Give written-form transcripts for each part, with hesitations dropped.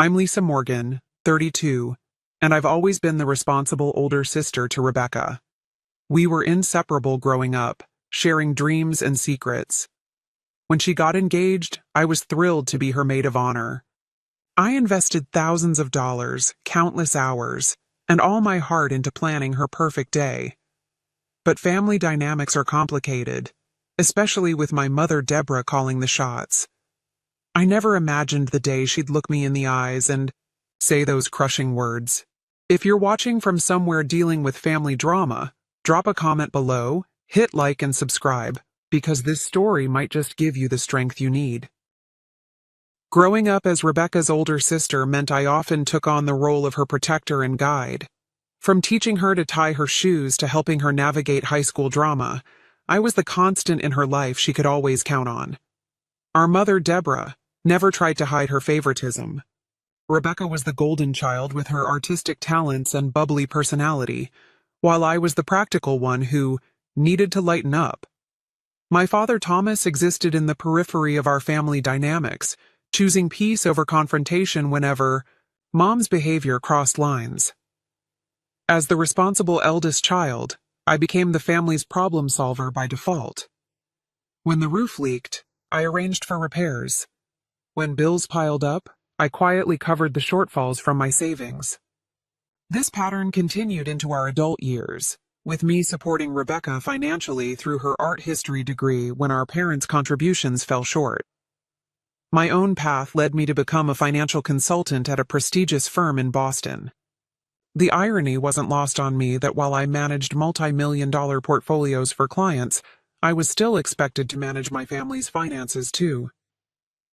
I'm Lisa Morgan, 32, and I've always been the responsible older sister to Rebecca. We were inseparable growing up, sharing dreams and secrets. When she got engaged, I was thrilled to be her maid of honor. I invested thousands of dollars, countless hours, and all my heart into planning her perfect day. But family dynamics are complicated, especially with my mother Deborah calling the shots. I never imagined the day she'd look me in the eyes and say those crushing words. If you're watching from somewhere dealing with family drama, drop a comment below, hit like and subscribe, because this story might just give you the strength you need. Growing up as Rebecca's older sister meant I often took on the role of her protector and guide. From teaching her to tie her shoes to helping her navigate high school drama, I was the constant in her life she could always count on. Our mother, Deborah, never tried to hide her favoritism. Rebecca was the golden child with her artistic talents and bubbly personality, while I was the practical one who needed to lighten up. My father Thomas existed in the periphery of our family dynamics, choosing peace over confrontation whenever Mom's behavior crossed lines. As the responsible eldest child, I became the family's problem solver by default. When the roof leaked, I arranged for repairs. When bills piled up, I quietly covered the shortfalls from my savings. This pattern continued into our adult years, with me supporting Rebecca financially through her art history degree when our parents' contributions fell short. My own path led me to become a financial consultant at a prestigious firm in Boston. The irony wasn't lost on me that while I managed multi-million-dollar portfolios for clients, I was still expected to manage my family's finances too.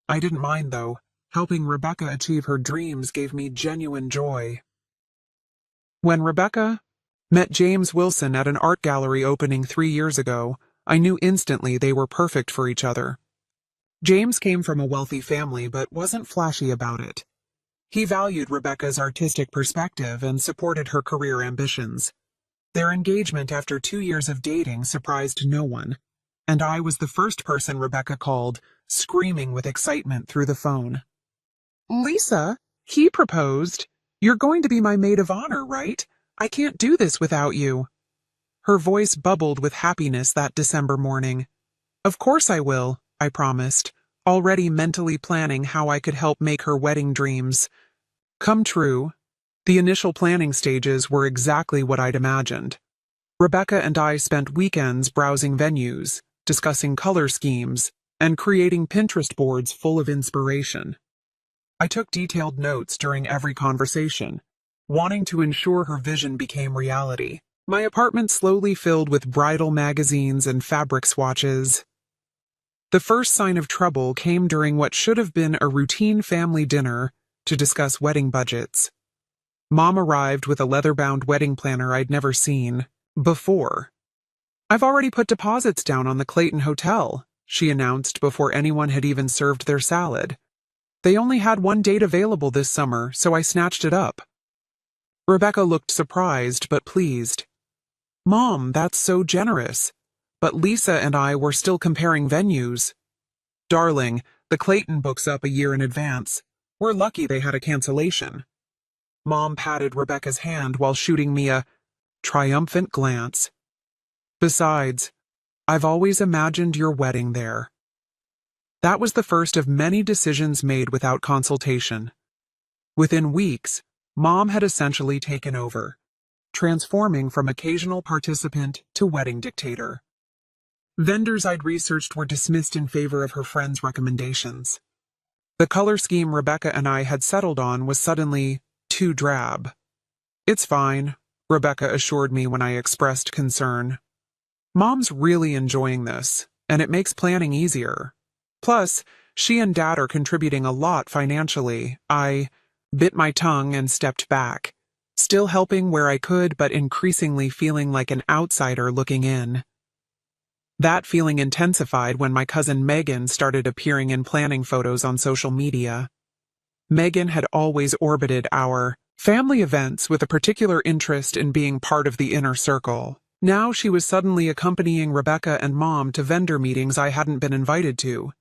I didn't mind though. Helping Rebecca achieve her dreams gave me genuine joy. When Rebecca met James Wilson at an art gallery opening 3 years ago, I knew instantly they were perfect for each other. James came from a wealthy family but wasn't flashy about it. He valued Rebecca's artistic perspective and supported her career ambitions. Their engagement after 2 years of dating surprised no one, and I was the first person Rebecca called, screaming with excitement through the phone. "Lisa, he proposed. You're going to be my maid of honor, right? I can't do this without you." Her voice bubbled with happiness that December morning. "Of course I will," I promised, already mentally planning how I could help make her wedding dreams come true. The initial planning stages were exactly what I'd imagined. Rebecca and I spent weekends browsing venues, discussing color schemes, and creating Pinterest boards full of inspiration. I took detailed notes during every conversation, wanting to ensure her vision became reality. My apartment slowly filled with bridal magazines and fabric swatches. The first sign of trouble came during what should have been a routine family dinner to discuss wedding budgets. Mom arrived with a leather-bound wedding planner I'd never seen before. "I've already put deposits down on the Clayton Hotel," she announced before anyone had even served their salad. "They only had one date available this summer, so I snatched it up." Rebecca looked surprised but pleased. "Mom, that's so generous. But Lisa and I were still comparing venues." "Darling, the Clayton books up a year in advance. We're lucky they had a cancellation." Mom patted Rebecca's hand while shooting me a triumphant glance. "Besides, I've always imagined your wedding there." That was the first of many decisions made without consultation. Within weeks, Mom had essentially taken over, transforming from occasional participant to wedding dictator. Vendors I'd researched were dismissed in favor of her friends' recommendations. The color scheme Rebecca and I had settled on was suddenly too drab. "It's fine," Rebecca assured me when I expressed concern. "Mom's really enjoying this, and it makes planning easier. Plus, she and Dad are contributing a lot financially." I bit my tongue and stepped back, still helping where I could but increasingly feeling like an outsider looking in. That feeling intensified when my cousin Megan started appearing in planning photos on social media. Megan had always orbited our family events with a particular interest in being part of the inner circle. Now she was suddenly accompanying Rebecca and Mom to vendor meetings I hadn't been invited to.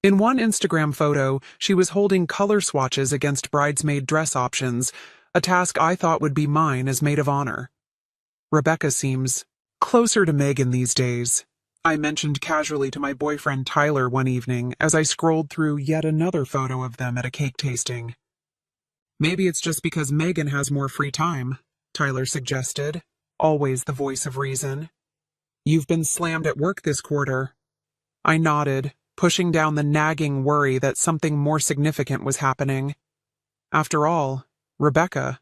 In one Instagram photo, she was holding color swatches against bridesmaid dress options, a task I thought would be mine as maid of honor. Rebecca seems closer to Megan these days, I mentioned casually to my boyfriend Tyler one evening as I scrolled through yet another photo of them at a cake tasting. Maybe it's just because Megan has more free time, Tyler suggested, always the voice of reason. You've been slammed at work this quarter. I nodded, pushing down the nagging worry that something more significant was happening. After all, Rebecca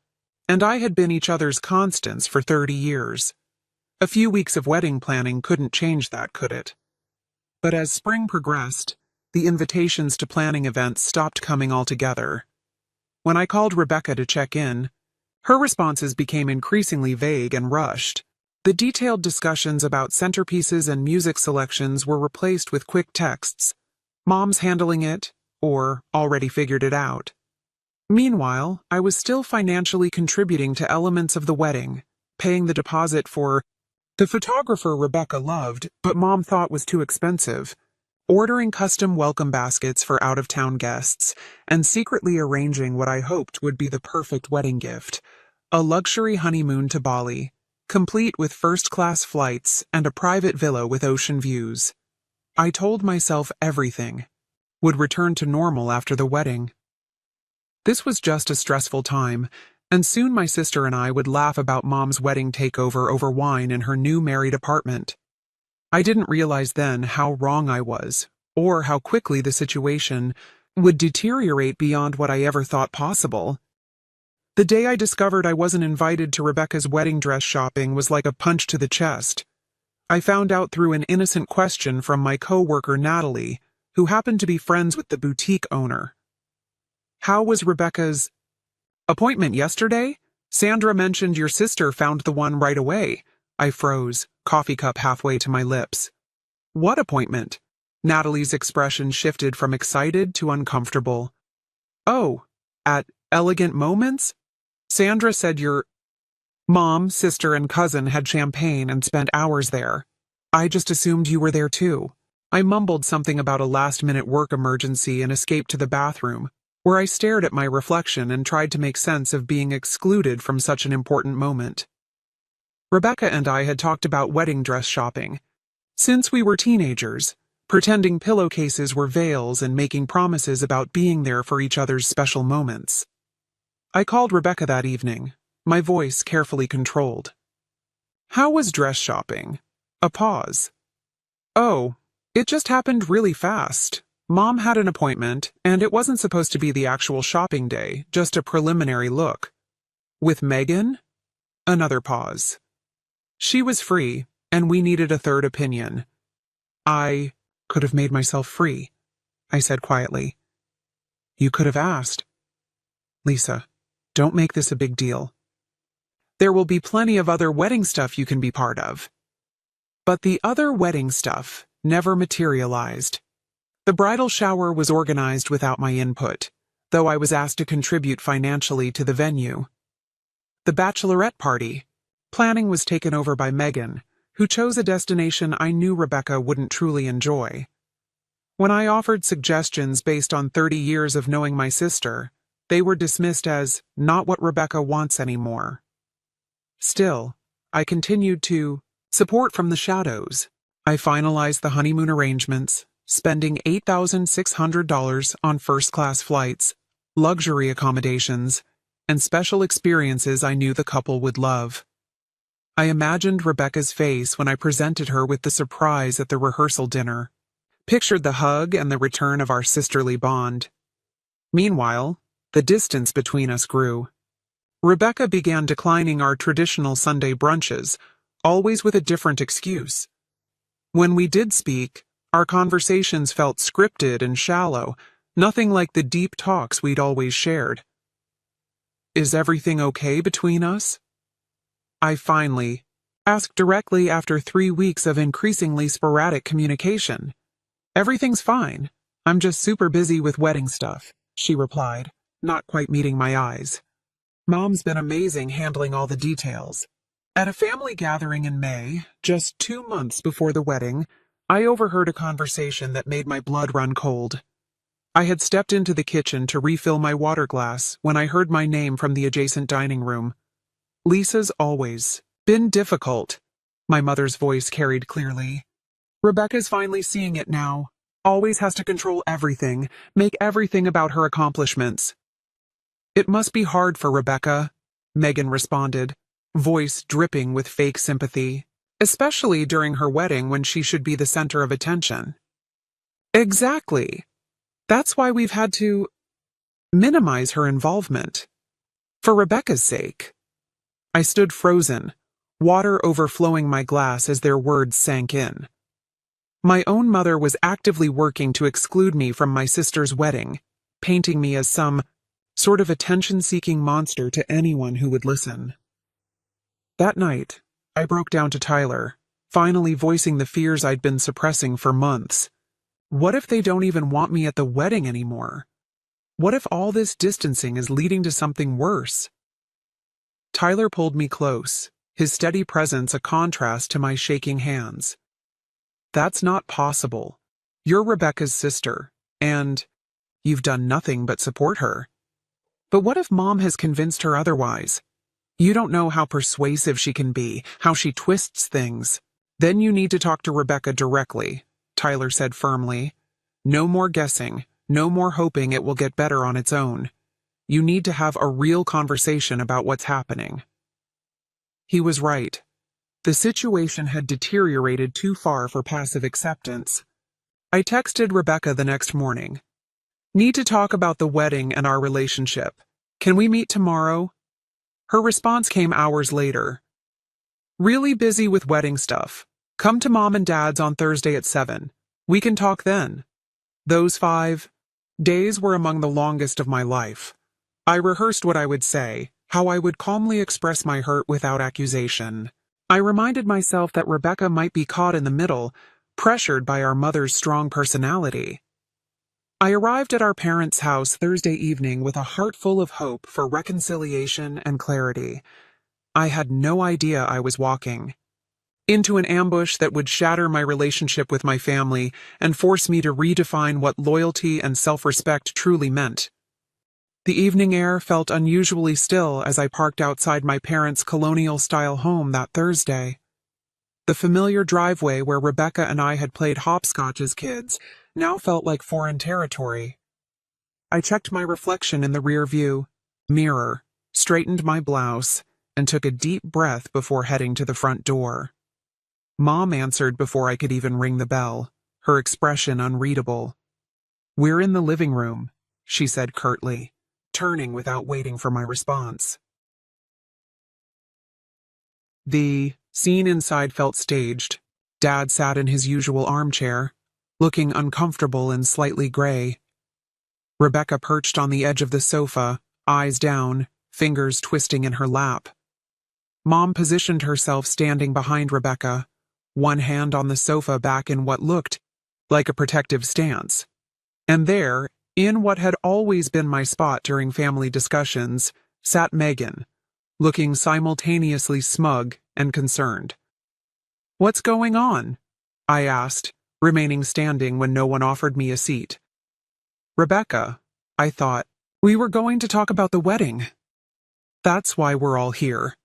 and I had been each other's constants for 30 years. A few weeks of wedding planning couldn't change that, could it? But as spring progressed, the invitations to planning events stopped coming altogether. When I called Rebecca to check in, her responses became increasingly vague and rushed. The detailed discussions about centerpieces and music selections were replaced with quick texts. Mom's handling it, or already figured it out. Meanwhile, I was still financially contributing to elements of the wedding, paying the deposit for the photographer Rebecca loved, but Mom thought was too expensive, ordering custom welcome baskets for out-of-town guests, and secretly arranging what I hoped would be the perfect wedding gift, a luxury honeymoon to Bali, complete with first-class flights and a private villa with ocean views. I told myself everything would return to normal after the wedding. This was just a stressful time, and soon my sister and I would laugh about Mom's wedding takeover over wine in her new married apartment. I didn't realize then how wrong I was, or how quickly the situation would deteriorate beyond what I ever thought possible. The day I discovered I wasn't invited to Rebecca's wedding dress shopping was like a punch to the chest. I found out through an innocent question from my coworker Natalie, who happened to be friends with the boutique owner. How was Rebecca's appointment yesterday? Sandra mentioned your sister found the one right away. I froze, coffee cup halfway to my lips. What appointment? Natalie's expression shifted from excited to uncomfortable. Oh, at Elegant Moments? Sandra said your mom, sister, and cousin had champagne and spent hours there. I just assumed you were there too. I mumbled something about a last-minute work emergency and escaped to the bathroom, where I stared at my reflection and tried to make sense of being excluded from such an important moment. Rebecca and I had talked about wedding dress shopping. Since we were teenagers, pretending pillowcases were veils and making promises about being there for each other's special moments. I called Rebecca that evening, my voice carefully controlled. How was dress shopping? A pause. Oh, it just happened really fast. Mom had an appointment, and it wasn't supposed to be the actual shopping day, just a preliminary look. With Megan? Another pause. She was free, and we needed a third opinion. I could have made myself free, I said quietly. You could have asked. Lisa, don't make this a big deal. There will be plenty of other wedding stuff you can be part of. But the other wedding stuff never materialized. The bridal shower was organized without my input, though I was asked to contribute financially to the venue. The bachelorette party. Planning was taken over by Megan, who chose a destination I knew Rebecca wouldn't truly enjoy. When I offered suggestions based on 30 years of knowing my sister, they were dismissed as not what Rebecca wants anymore. Still, I continued to support from the shadows. I finalized the honeymoon arrangements, spending $8,600 on first-class flights, luxury accommodations, and special experiences I knew the couple would love. I imagined Rebecca's face when I presented her with the surprise at the rehearsal dinner, pictured the hug and the return of our sisterly bond. Meanwhile, the distance between us grew. Rebecca began declining our traditional Sunday brunches, always with a different excuse. When we did speak, our conversations felt scripted and shallow, nothing like the deep talks we'd always shared. Is everything okay between us? I finally asked directly after 3 weeks of increasingly sporadic communication. Everything's fine. I'm just super busy with wedding stuff, she replied, not quite meeting my eyes. Mom's been amazing handling all the details. At a family gathering in May, just 2 months before the wedding, I overheard a conversation that made my blood run cold. I had stepped into the kitchen to refill my water glass when I heard my name from the adjacent dining room. Lisa's always been difficult, my mother's voice carried clearly. Rebecca's finally seeing it now. Always has to control everything, make everything about her accomplishments. It must be hard for Rebecca, Megan responded, voice dripping with fake sympathy, especially during her wedding when she should be the center of attention. Exactly. That's why we've had to minimize her involvement. For Rebecca's sake. I stood frozen, water overflowing my glass as their words sank in. My own mother was actively working to exclude me from my sister's wedding, painting me as some sort of attention-seeking monster to anyone who would listen. That night, I broke down to Tyler, finally voicing the fears I'd been suppressing for months. What if they don't even want me at the wedding anymore? What if all this distancing is leading to something worse? Tyler pulled me close, his steady presence a contrast to my shaking hands. That's not possible. You're Rebecca's sister, and you've done nothing but support her. But what if Mom has convinced her otherwise? You don't know how persuasive she can be, how she twists things. Then you need to talk to Rebecca directly, Tyler said firmly. No more guessing, no more hoping it will get better on its own. You need to have a real conversation about what's happening. He was right. The situation had deteriorated too far for passive acceptance. I texted Rebecca the next morning. Need to talk about the wedding and our relationship. Can we meet tomorrow? Her response came hours later. Really busy with wedding stuff. Come to Mom and Dad's on Thursday at 7. We can talk then. Those 5 days were among the longest of my life. I rehearsed what I would say, how I would calmly express my hurt without accusation. I reminded myself that Rebecca might be caught in the middle, pressured by our mother's strong personality. I arrived at our parents' house Thursday evening with a heart full of hope for reconciliation and clarity. I had no idea I was walking into an ambush that would shatter my relationship with my family and force me to redefine what loyalty and self-respect truly meant. The evening air felt unusually still as I parked outside my parents' colonial-style home that Thursday. The familiar driveway where Rebecca and I had played hopscotch as kids now felt like foreign territory. I checked my reflection in the rear-view mirror, straightened my blouse, and took a deep breath before heading to the front door. Mom answered before I could even ring the bell, her expression unreadable. "We're in the living room," she said curtly, turning without waiting for my response. The scene inside felt staged. Dad sat in his usual armchair, looking uncomfortable and slightly gray. Rebecca perched on the edge of the sofa, eyes down, fingers twisting in her lap. Mom positioned herself standing behind Rebecca, one hand on the sofa back in what looked like a protective stance. And there, in what had always been my spot during family discussions, sat Megan, looking simultaneously smug and concerned. "What's going on?" I asked, remaining standing when no one offered me a seat. "Rebecca," I thought, "we were going to talk about the wedding." "That's why we're all here,"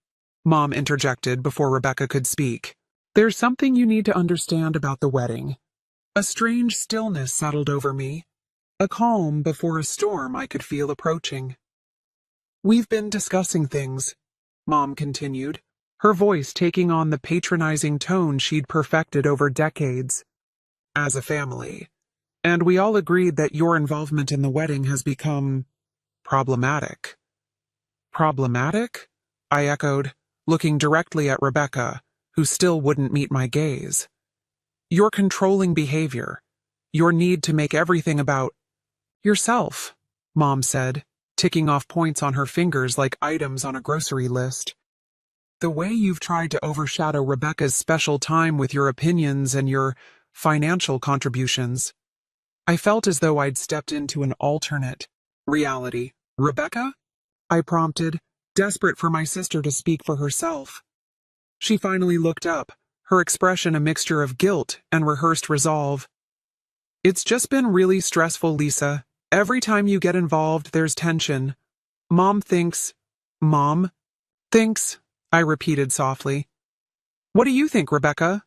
Mom interjected before Rebecca could speak. "There's something you need to understand about the wedding." A strange stillness settled over me, a calm before a storm I could feel approaching. "We've been discussing things," Mom continued, her voice taking on the patronizing tone she'd perfected over decades, "as a family. And we all agreed that your involvement in the wedding has become problematic." "Problematic?" I echoed, looking directly at Rebecca, who still wouldn't meet my gaze. "Your controlling behavior, your need to make everything about yourself," Mom said, ticking off points on her fingers like items on a grocery list. "The way you've tried to overshadow Rebecca's special time with your opinions and your financial contributions." I felt as though I'd stepped into an alternate reality. "Rebecca?" I prompted, desperate for my sister to speak for herself. She finally looked up, her expression a mixture of guilt and rehearsed resolve. "It's just been really stressful, Lisa. Every time you get involved, there's tension. Mom thinks, Mom thinks, I repeated softly. What do you think, Rebecca?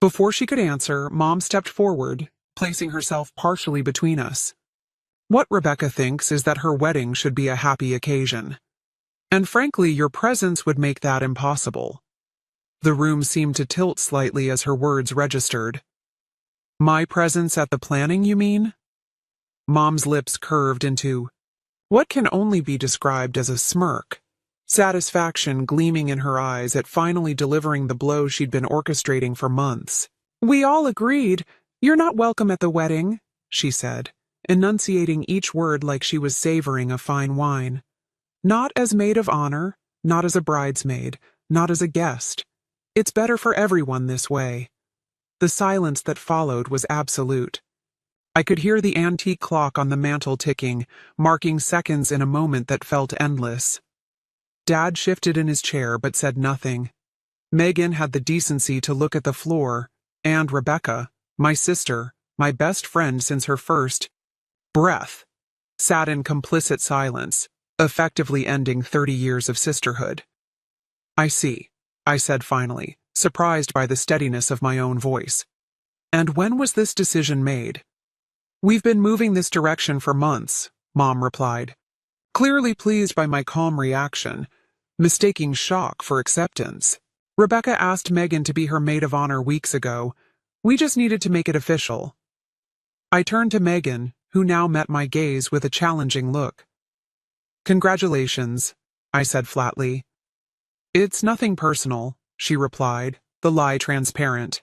Before she could answer, Mom stepped forward, placing herself partially between us. What Rebecca thinks is that her wedding should be a happy occasion. And frankly, your presence would make that impossible. The room seemed to tilt slightly as her words registered. My presence at the planning, you mean? Mom's lips curved into what can only be described as a smirk, satisfaction gleaming in her eyes at finally delivering the blow she'd been orchestrating for months. We all agreed. You're not welcome at the wedding, she said, enunciating each word like she was savoring a fine wine. Not as maid of honor, not as a bridesmaid, not as a guest. It's better for everyone this way. The silence that followed was absolute. I could hear the antique clock on the mantel ticking, marking seconds in a moment that felt endless. Dad shifted in his chair but said nothing. Megan had the decency to look at the floor, and Rebecca, my sister, my best friend since her first breath, sat in complicit silence, effectively ending 30 years of sisterhood. I see, I said finally, surprised by the steadiness of my own voice. And when was this decision made? We've been moving this direction for months, Mom replied, clearly pleased by my calm reaction, mistaking shock for acceptance. Rebecca asked Megan to be her maid of honor weeks ago. We just needed to make it official. I turned to Megan, who now met my gaze with a challenging look. Congratulations, I said flatly. It's nothing personal, she replied, the lie transparent.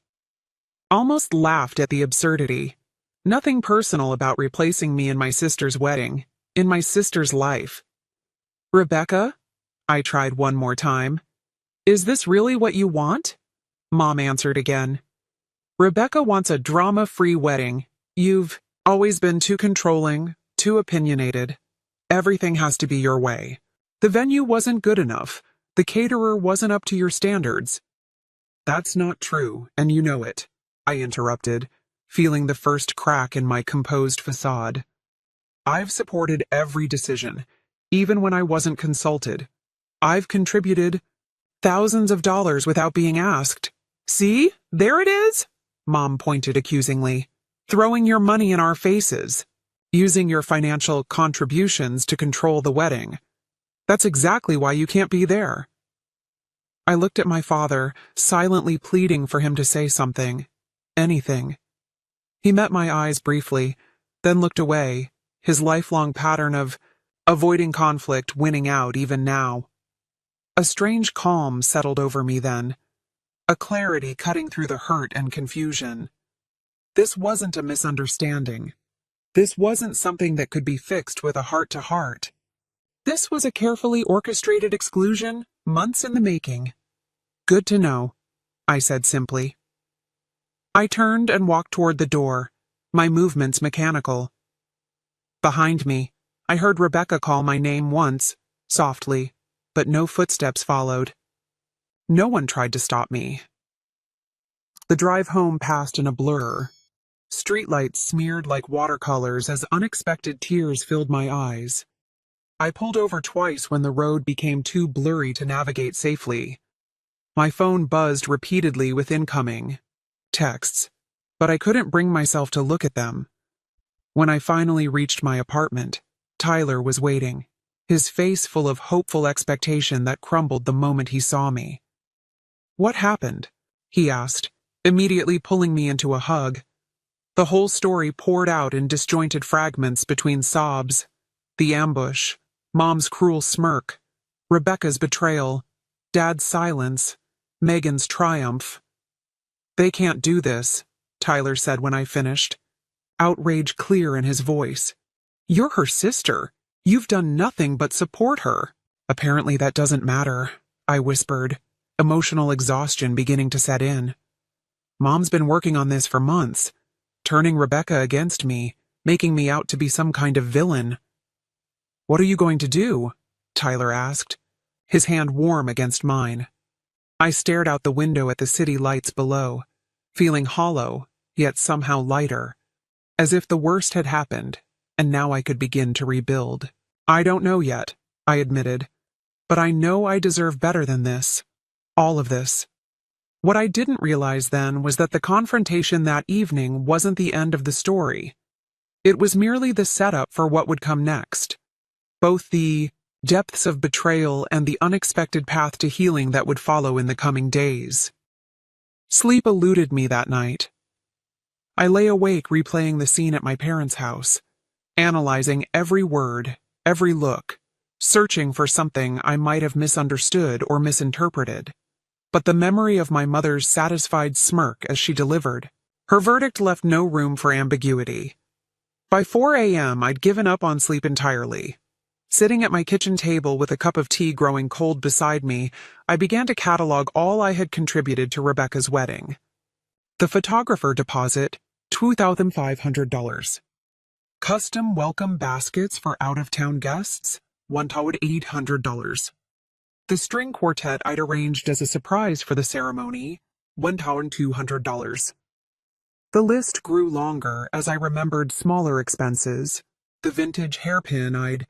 Almost laughed at the absurdity. Nothing personal about replacing me in my sister's wedding, in my sister's life. Rebecca? I tried one more time. Is this really what you want? Mom answered again. Rebecca wants a drama-free wedding. You've always been too controlling, too opinionated. Everything has to be your way. The venue wasn't good enough. The caterer wasn't up to your standards. That's not true, and you know it, I interrupted, feeling the first crack in my composed facade. I've supported every decision, even when I wasn't consulted. I've contributed thousands of dollars without being asked. See, there it is, Mom pointed accusingly. Throwing your money in our faces. Using your financial contributions to control the wedding. That's exactly why you can't be there. I looked at my father, silently pleading for him to say something. Anything. He met my eyes briefly, then looked away, his lifelong pattern of avoiding conflict winning out even now. A strange calm settled over me then, a clarity cutting through the hurt and confusion. This wasn't a misunderstanding. This wasn't something that could be fixed with a heart-to-heart. This was a carefully orchestrated exclusion, months in the making. Good to know, I said simply. I turned and walked toward the door, my movements mechanical. Behind me, I heard Rebecca call my name once, softly, but no footsteps followed. No one tried to stop me. The drive home passed in a blur. Streetlights smeared like watercolors as unexpected tears filled my eyes. I pulled over twice when the road became too blurry to navigate safely. My phone buzzed repeatedly with incoming texts, but I couldn't bring myself to look at them. When I finally reached my apartment, Tyler was waiting, his face full of hopeful expectation that crumbled the moment he saw me. What happened? He asked, immediately pulling me into a hug. The whole story poured out in disjointed fragments between sobs, the ambush, Mom's cruel smirk, Rebecca's betrayal, Dad's silence, Megan's triumph. They can't do this, Tyler said when I finished, outrage clear in his voice. You're her sister. You've done nothing but support her. Apparently that doesn't matter, I whispered, emotional exhaustion beginning to set in. Mom's been working on this for months, turning Rebecca against me, making me out to be some kind of villain. What are you going to do? Tyler asked, his hand warm against mine. I stared out the window at the city lights below, feeling hollow, yet somehow lighter, as if the worst had happened, and now I could begin to rebuild. I don't know yet, I admitted, but I know I deserve better than this. All of this. What I didn't realize then was that the confrontation that evening wasn't the end of the story. It was merely the setup for what would come next. Both the depths of betrayal and the unexpected path to healing that would follow in the coming days. Sleep eluded me that night. I lay awake replaying the scene at my parents' house, analyzing every word, every look, searching for something I might have misunderstood or misinterpreted. But the memory of my mother's satisfied smirk as she delivered her verdict left no room for ambiguity. By 4 a.m., I'd given up on sleep entirely. Sitting at my kitchen table with a cup of tea growing cold beside me, I began to catalog all I had contributed to Rebecca's wedding. The photographer deposit, $2,500. Custom welcome baskets for out-of-town guests, $1,800. The string quartet I'd arranged as a surprise for the ceremony, $1,200. The list grew longer as I remembered smaller expenses. The vintage hairpin I'd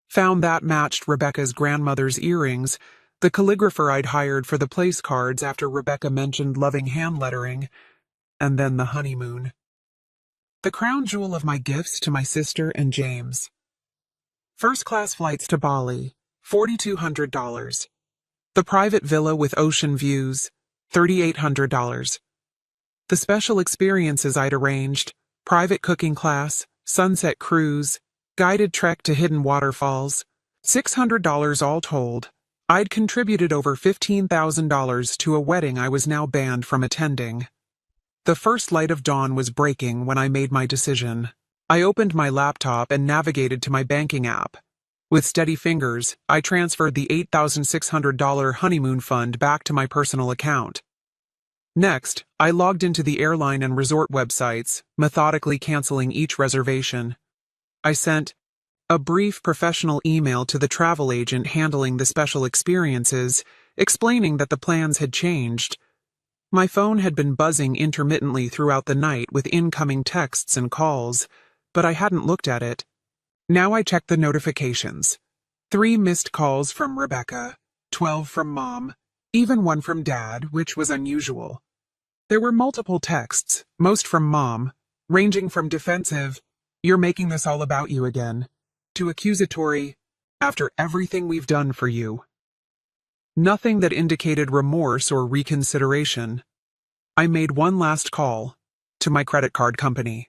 found that matched Rebecca's grandmother's earrings, the calligrapher I'd hired for the place cards after Rebecca mentioned loving hand lettering, and then the honeymoon. The crown jewel of my gifts to my sister and James. First-class flights to Bali, $4,200. The private villa with ocean views, $3,800. The special experiences I'd arranged, private cooking class, sunset cruise, guided trek to hidden waterfalls, $600 all told. I'd contributed over $15,000 to a wedding I was now banned from attending. The first light of dawn was breaking when I made my decision. I opened my laptop and navigated to my banking app. With steady fingers, I transferred the $8,600 honeymoon fund back to my personal account. Next, I logged into the airline and resort websites, methodically canceling each reservation. I sent a brief professional email to the travel agent handling the special experiences, explaining that the plans had changed. My phone had been buzzing intermittently throughout the night with incoming texts and calls, but I hadn't looked at it. Now I checked the notifications. 3 missed calls from Rebecca, 12 from Mom, even one from Dad, which was unusual. There were multiple texts, most from Mom, ranging from defensive, "You're making this all about you again," to accusatory, "After everything we've done for you." Nothing that indicated remorse or reconsideration. I made one last call to my credit card company.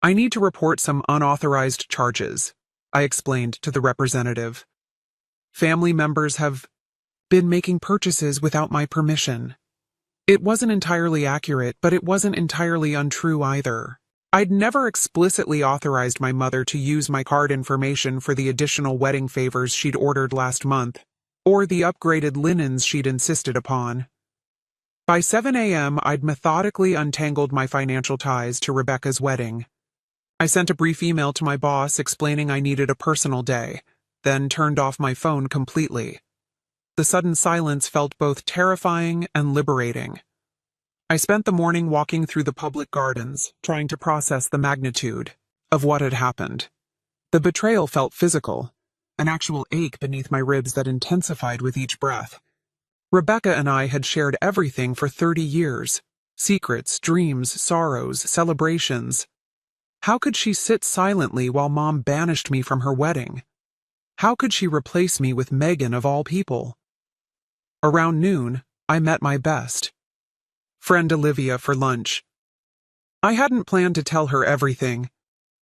"I need to report some unauthorized charges," I explained to the representative. "Family members have been making purchases without my permission." It wasn't entirely accurate, but it wasn't entirely untrue either. I'd never explicitly authorized my mother to use my card information for the additional wedding favors she'd ordered last month, or the upgraded linens she'd insisted upon. By 7 a.m., I'd methodically untangled my financial ties to Rebecca's wedding. I sent a brief email to my boss explaining I needed a personal day, then turned off my phone completely. The sudden silence felt both terrifying and liberating. I spent the morning walking through the public gardens, trying to process the magnitude of what had happened. The betrayal felt physical, an actual ache beneath my ribs that intensified with each breath. Rebecca and I had shared everything for 30 years. Secrets, dreams, sorrows, celebrations. How could she sit silently while Mom banished me from her wedding? How could she replace me with Megan of all people? Around noon, I met my best friend Olivia for lunch. I hadn't planned to tell her everything,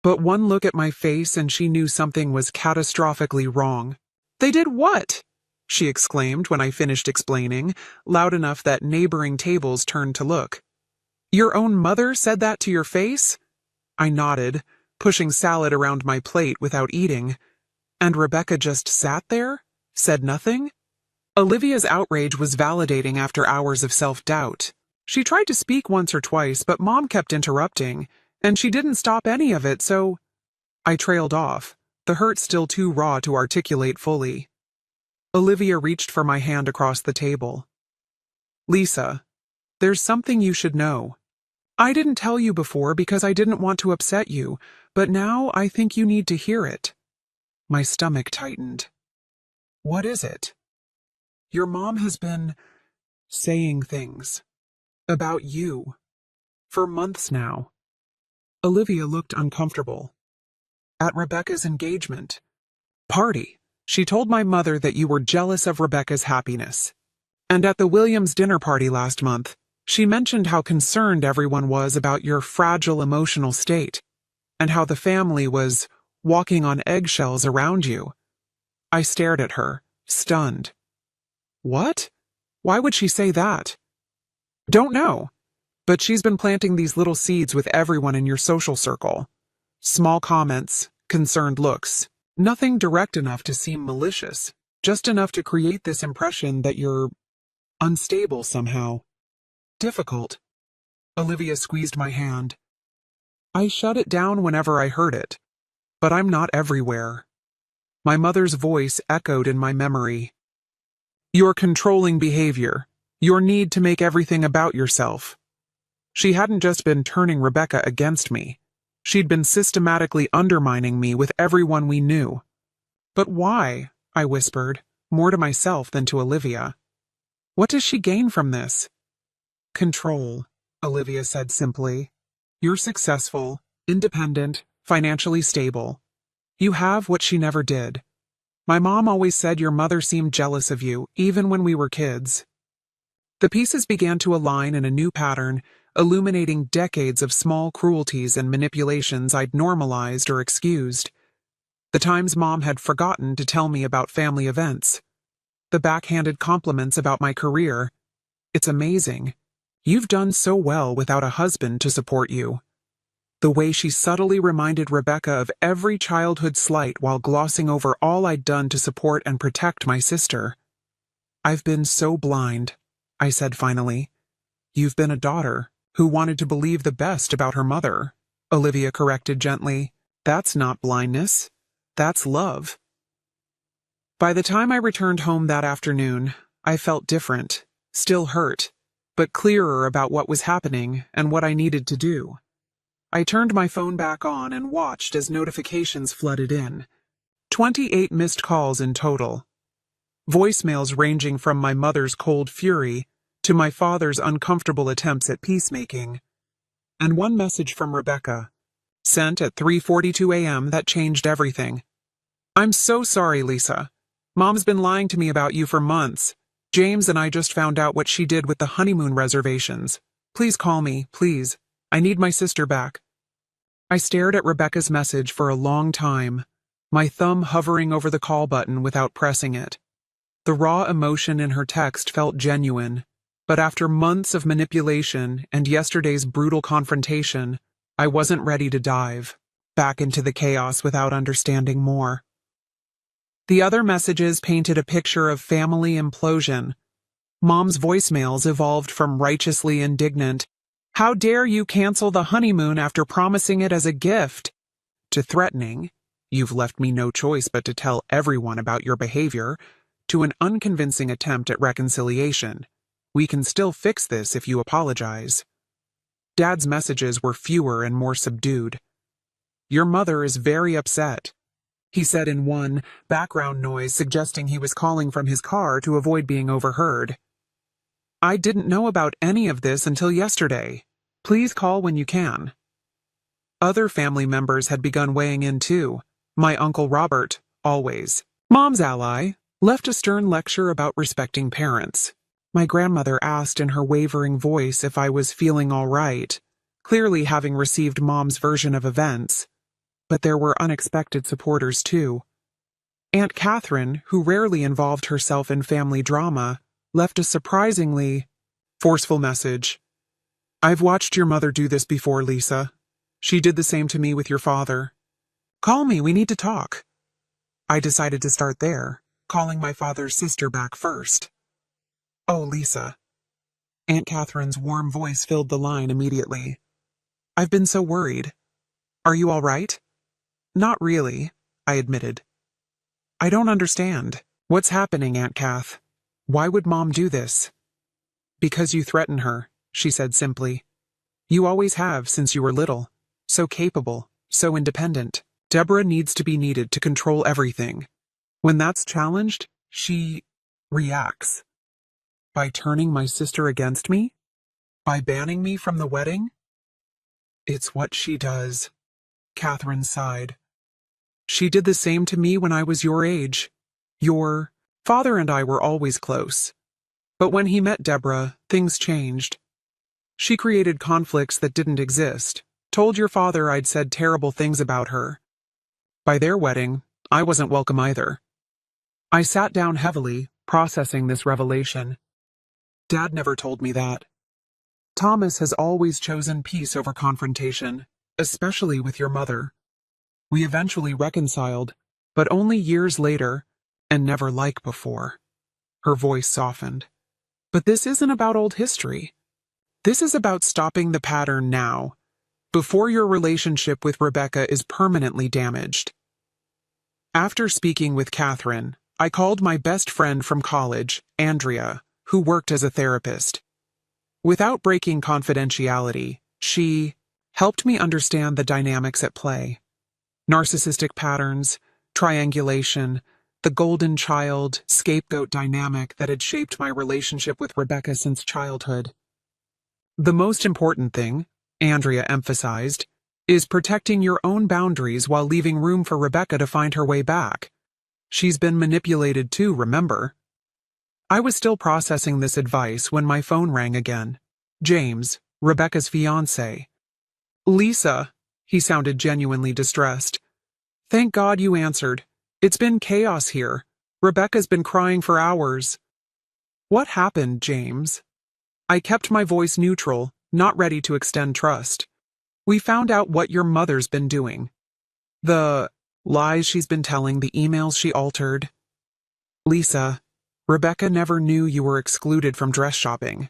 but one look at my face and she knew something was catastrophically wrong. "They did what?" she exclaimed when I finished explaining, loud enough that neighboring tables turned to look. "Your own mother said that to your face?" I nodded, pushing salad around my plate without eating. And Rebecca just sat there? Said nothing? Olivia's outrage was validating after hours of self-doubt. She tried to speak once or twice, but Mom kept interrupting, and she didn't stop any of it, so I trailed off, the hurt still too raw to articulate fully. Olivia reached for my hand across the table. "Lisa, there's something you should know. I didn't tell you before because I didn't want to upset you, But now I think you need to hear it. My stomach tightened. What is it? Your mom has been saying things about you for months now. Olivia looked uncomfortable. At Rebecca's engagement party, she told my mother that you were jealous of Rebecca's happiness. And at the Williams dinner party last month, she mentioned how concerned everyone was about your fragile emotional state, and how the family was walking on eggshells around you. I stared at her, stunned. What? Why would she say that? Don't know. But she's been planting these little seeds with everyone in your social circle. Small comments, concerned looks. Nothing direct enough to seem malicious, just enough to create this impression that you're unstable somehow. Difficult. Olivia squeezed my hand. I shut it down whenever I heard it. But I'm not everywhere. My mother's voice echoed in my memory. Your controlling behavior. Your need to make everything about yourself. She hadn't just been turning Rebecca against me. She'd been systematically undermining me with everyone we knew. But why? I whispered, more to myself than to Olivia. What does she gain from this? Control, Olivia said simply. You're successful, independent, financially stable. You have what she never did. My mom always said your mother seemed jealous of you, even when we were kids. The pieces began to align in a new pattern, illuminating decades of small cruelties and manipulations I'd normalized or excused. The times Mom had forgotten to tell me about family events. The backhanded compliments about my career. It's amazing. You've done so well without a husband to support you. The way she subtly reminded Rebecca of every childhood slight while glossing over all I'd done to support and protect my sister. I've been so blind, I said finally. You've been a daughter who wanted to believe the best about her mother, Olivia corrected gently. That's not blindness. That's love. By the time I returned home that afternoon, I felt different, still hurt, but clearer about what was happening and what I needed to do. I turned my phone back on and watched as notifications flooded in. 28 missed calls in total. Voicemails ranging from my mother's cold fury to my father's uncomfortable attempts at peacemaking. And one message from Rebecca, sent at 3:42 a.m. that changed everything. I'm so sorry, Lisa. Mom's been lying to me about you for months. James and I just found out what she did with the honeymoon reservations. Please call me, please. I need my sister back. I stared at Rebecca's message for a long time, my thumb hovering over the call button without pressing it. The raw emotion in her text felt genuine, but after months of manipulation and yesterday's brutal confrontation, I wasn't ready to dive back into the chaos without understanding more. The other messages painted a picture of family implosion. Mom's voicemails evolved from righteously indignant, "How dare you cancel the honeymoon after promising it as a gift?" to threatening, "You've left me no choice but to tell everyone about your behavior," to an unconvincing attempt at reconciliation. "We can still fix this if you apologize." Dad's messages were fewer and more subdued. "Your mother is very upset," he said in one, background noise suggesting he was calling from his car to avoid being overheard. "I didn't know about any of this until yesterday. Please call when you can." Other family members had begun weighing in too. My Uncle Robert, always Mom's ally, left a stern lecture about respecting parents. My grandmother asked in her wavering voice if I was feeling all right, clearly having received Mom's version of events. But there were unexpected supporters too. Aunt Catherine, who rarely involved herself in family drama, left a surprisingly forceful message. "I've watched your mother do this before, Lisa. She did the same to me with your father. Call me, we need to talk." I decided to start there, calling my father's sister back first. "Oh, Lisa." Aunt Catherine's warm voice filled the line immediately. "I've been so worried. Are you all right?" "Not really," I admitted. "I don't understand. What's happening, Aunt Cath? Why would Mom do this?" "Because you threaten her," she said simply. "You always have since you were little. So capable, so independent. Deborah needs to be needed to control everything. When that's challenged, she reacts. By turning my sister against me? By banning me from the wedding? It's what she does. Catherine sighed. She did the same to me when I was your age. Your father and I were always close. But when he met Deborah, things changed. She created conflicts that didn't exist. Told your father I'd said terrible things about her. By their wedding, I wasn't welcome either. I sat down heavily, processing this revelation. Dad never told me that. Thomas has always chosen peace over confrontation, especially with your mother. We eventually reconciled, but only years later, and never like before. Her voice softened. But this isn't about old history. This is about stopping the pattern now, before your relationship with Rebecca is permanently damaged. After speaking with Catherine, I called my best friend from college, Andrea, who worked as a therapist. Without breaking confidentiality, she helped me understand the dynamics at play. Narcissistic patterns, triangulation, the golden child, scapegoat dynamic that had shaped my relationship with Rebecca since childhood. The most important thing, Andrea emphasized, is protecting your own boundaries while leaving room for Rebecca to find her way back. She's been manipulated too, remember? I was still processing this advice when my phone rang again. James, Rebecca's fiancé. Lisa, he sounded genuinely distressed. Thank God you answered. It's been chaos here. Rebecca's been crying for hours. What happened, James? I kept my voice neutral, not ready to extend trust. We found out what your mother's been doing. The lies she's been telling, the emails she altered. Lisa, Rebecca never knew you were excluded from dress shopping.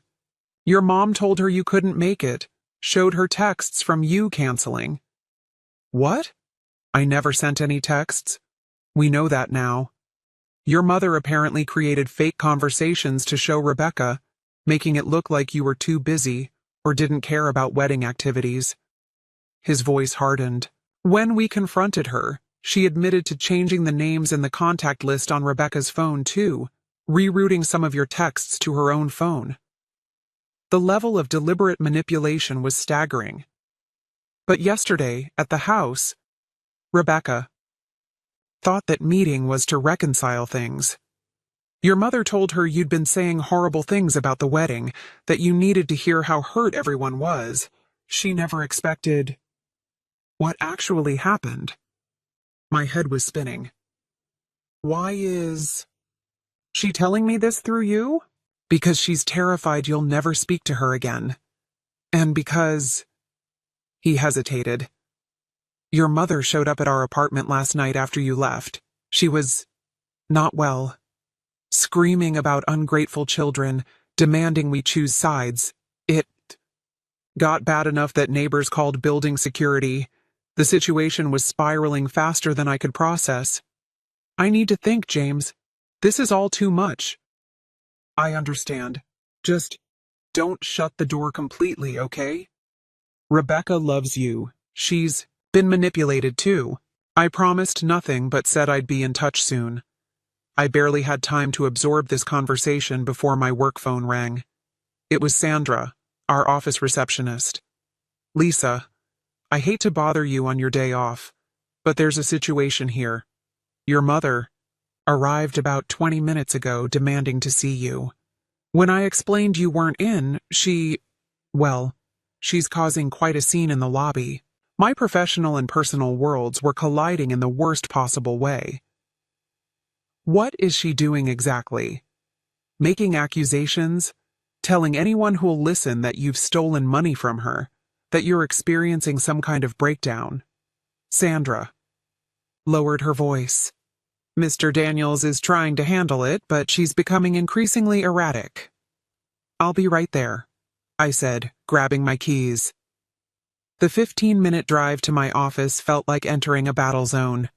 Your mom told her you couldn't make it, showed her texts from you canceling. What? I never sent any texts. We know that now. Your mother apparently created fake conversations to show Rebecca, making it look like you were too busy or didn't care about wedding activities. His voice hardened. When we confronted her, she admitted to changing the names in the contact list on Rebecca's phone too, rerouting some of your texts to her own phone. The level of deliberate manipulation was staggering. But yesterday, at the house, Rebecca thought that meeting was to reconcile things. Your mother told her you'd been saying horrible things about the wedding, that you needed to hear how hurt everyone was. She never expected what actually happened. My head was spinning. Why is she telling me this through you? Because she's terrified you'll never speak to her again. And because... He hesitated. Your mother showed up at our apartment last night after you left. She was not well. Screaming about ungrateful children, demanding we choose sides. It got bad enough that neighbors called building security. The situation was spiraling faster than I could process. I need to think, James. This is all too much. I understand. Just don't shut the door completely, okay? Rebecca loves you. She's been manipulated too. I promised nothing but said I'd be in touch soon. I barely had time to absorb this conversation before my work phone rang. It was Sandra, our office receptionist. Lisa, I hate to bother you on your day off, but there's a situation here. Your mother arrived about 20 minutes ago demanding to see you. When I explained you weren't in, she's causing quite a scene in the lobby. My professional and personal worlds were colliding in the worst possible way. What is she doing exactly? Making accusations? Telling anyone who'll listen that you've stolen money from her? That you're experiencing some kind of breakdown? Sandra lowered her voice. Mr. Daniels is trying to handle it, but she's becoming increasingly erratic. I'll be right there, I said, grabbing my keys. The 15-minute drive to my office felt like entering a battle zone.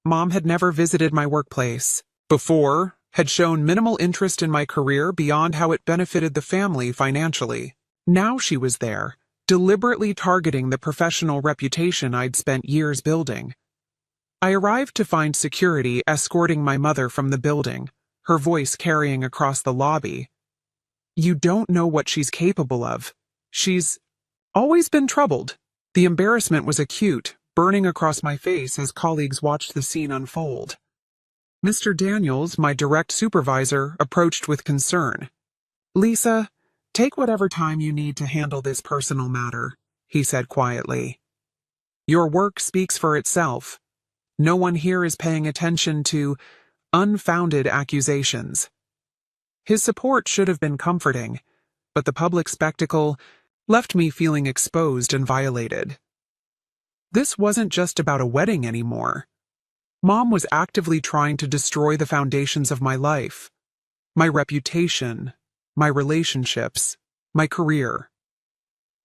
Mom had never visited my workplace before, had shown minimal interest in my career beyond how it benefited the family financially. Now she was there, deliberately targeting the professional reputation I'd spent years building. I arrived to find security escorting my mother from the building, her voice carrying across the lobby. "You don't know what she's capable of. She's always been troubled." The embarrassment was acute, burning across my face as colleagues watched the scene unfold. Mr. Daniels, my direct supervisor, approached with concern. "Lisa, take whatever time you need to handle this personal matter," he said quietly. "Your work speaks for itself. No one here is paying attention to unfounded accusations." His support should have been comforting, but the public spectacle left me feeling exposed and violated. This wasn't just about a wedding anymore. Mom was actively trying to destroy the foundations of my life, my reputation, my relationships, my career.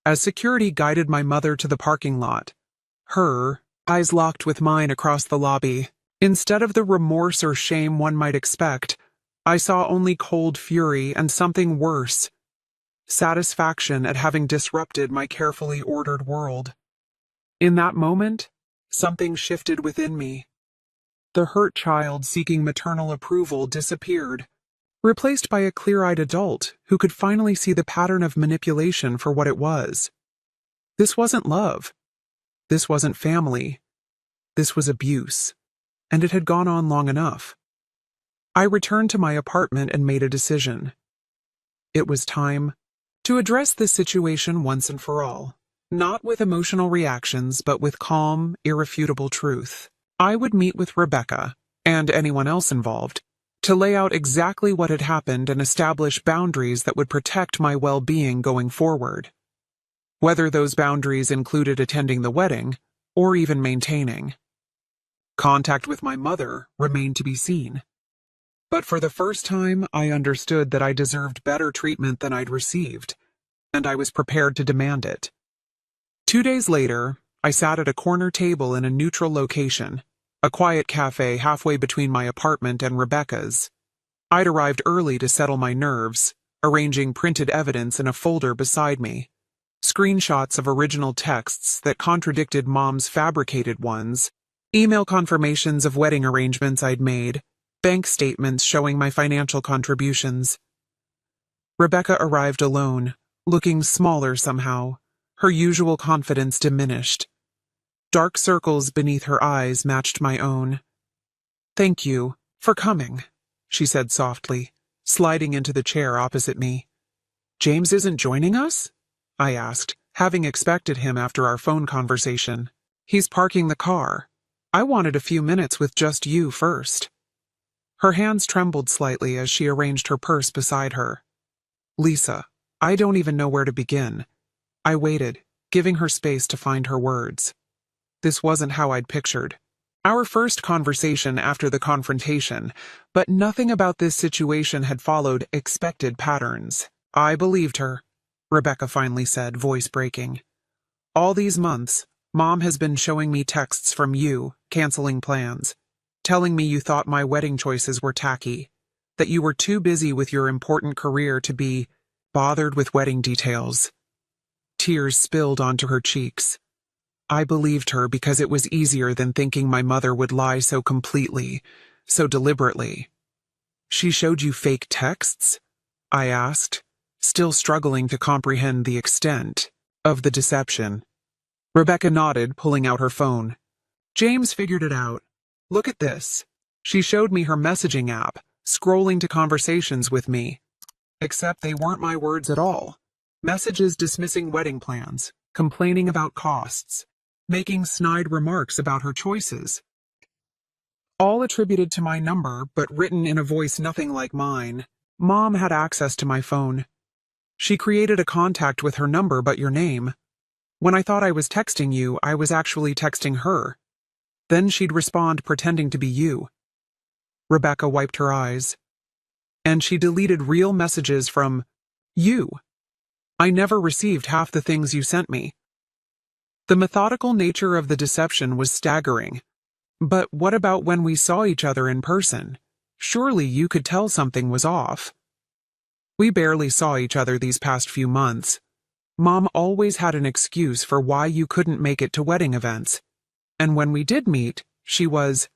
As security guided my mother to the parking lot, her eyes locked with mine across the lobby, instead of the remorse or shame one might expect, I saw only cold fury and something worse: satisfaction at having disrupted my carefully ordered world. In that moment, something shifted within me. The hurt child seeking maternal approval disappeared, replaced by a clear-eyed adult who could finally see the pattern of manipulation for what it was. This wasn't love. This wasn't family. This was abuse, and it had gone on long enough. I returned to my apartment and made a decision. It was time to address this situation once and for all, not with emotional reactions, but with calm, irrefutable truth. I would meet with Rebecca, and anyone else involved, to lay out exactly what had happened and establish boundaries that would protect my well-being going forward. Whether those boundaries included attending the wedding, or even maintaining. Contact with my mother remained to be seen. But for the first time, I understood that I deserved better treatment than I'd received, and I was prepared to demand it. 2 days later, I sat at a corner table in a neutral location, a quiet cafe halfway between my apartment and Rebecca's. I'd arrived early to settle my nerves, arranging printed evidence in a folder beside me. Screenshots of original texts that contradicted Mom's fabricated ones, email confirmations of wedding arrangements I'd made, bank statements showing my financial contributions. Rebecca arrived alone, looking smaller somehow, her usual confidence diminished. Dark circles beneath her eyes matched my own. "Thank you for coming," she said softly, sliding into the chair opposite me. "James isn't joining us?" I asked, having expected him after our phone conversation. "He's parking the car. I wanted a few minutes with just you first." Her hands trembled slightly as she arranged her purse beside her. "Lisa, I don't even know where to begin." I waited, giving her space to find her words. This wasn't how I'd pictured our first conversation after the confrontation, but nothing about this situation had followed expected patterns. "I believed her," Rebecca finally said, voice breaking. "All these months, Mom has been showing me texts from you, canceling plans, telling me you thought my wedding choices were tacky, that you were too busy with your important career to be bothered with wedding details." Tears spilled onto her cheeks. I believed her because it was easier than thinking my mother would lie so completely, so deliberately. "She showed you fake texts?" I asked, still struggling to comprehend the extent of the deception. Rebecca nodded, pulling out her phone. "James figured it out. Look at this." She showed me her messaging app, scrolling to conversations with me. Except they weren't my words at all. Messages dismissing wedding plans, complaining about costs, making snide remarks about her choices. All attributed to my number, but written in a voice nothing like mine. Mom had access to my phone. She created a contact with her number but your name. When I thought I was texting you, I was actually texting her. Then she'd respond pretending to be you. Rebecca wiped her eyes. And she deleted real messages from you. I never received half the things you sent me. The methodical nature of the deception was staggering. But what about when we saw each other in person? Surely you could tell something was off. We barely saw each other these past few months. Mom always had an excuse for why you couldn't make it to wedding events. And when we did meet, she was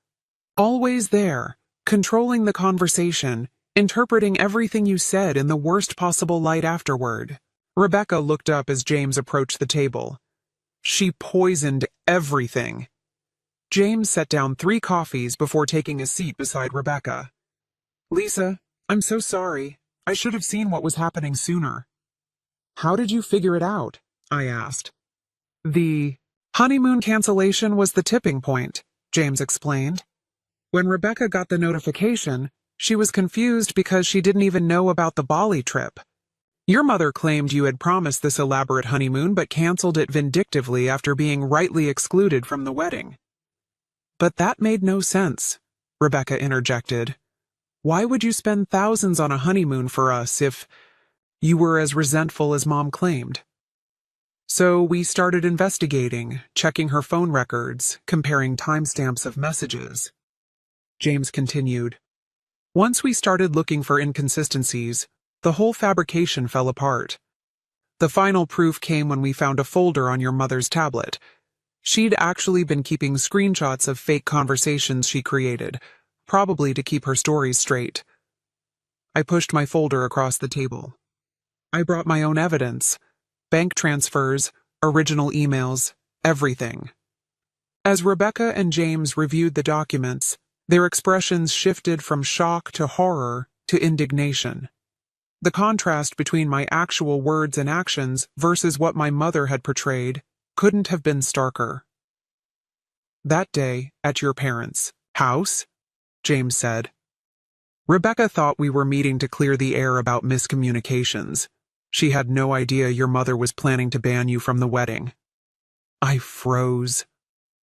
always there, controlling the conversation, interpreting everything you said in the worst possible light afterward. Rebecca looked up as James approached the table. She poisoned everything. James set down 3 coffees before taking a seat beside Rebecca. Lisa, I'm so sorry. I should have seen what was happening sooner. How did you figure it out? I asked. The honeymoon cancellation was the tipping point, James explained. When Rebecca got the notification, she was confused because she didn't even know about the Bali trip. Your mother claimed you had promised this elaborate honeymoon but canceled it vindictively after being rightly excluded from the wedding. But that made no sense, Rebecca interjected. Why would you spend thousands on a honeymoon for us if you were as resentful as Mom claimed? So we started investigating, checking her phone records, comparing timestamps of messages. James continued. Once we started looking for inconsistencies, the whole fabrication fell apart. The final proof came when we found a folder on your mother's tablet. She'd actually been keeping screenshots of fake conversations she created, probably to keep her stories straight. I pushed my folder across the table. I brought my own evidence, bank transfers, original emails, everything. As Rebecca and James reviewed the documents, their expressions shifted from shock to horror to indignation. The contrast between my actual words and actions versus what my mother had portrayed couldn't have been starker. That day, at your parents' house, James said. Rebecca thought we were meeting to clear the air about miscommunications. She had no idea your mother was planning to ban you from the wedding. I froze,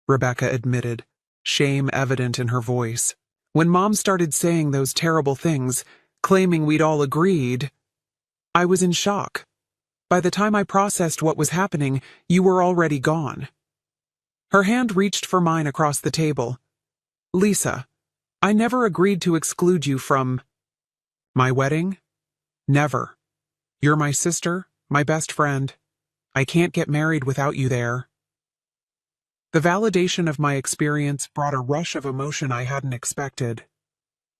Rebecca admitted, shame evident in her voice. When Mom started saying those terrible things, claiming we'd all agreed, I was in shock. By the time I processed what was happening, you were already gone. Her hand reached for mine across the table. Lisa, I never agreed to exclude you from my wedding. Never. You're my sister, my best friend. I can't get married without you there. The validation of my experience brought a rush of emotion I hadn't expected.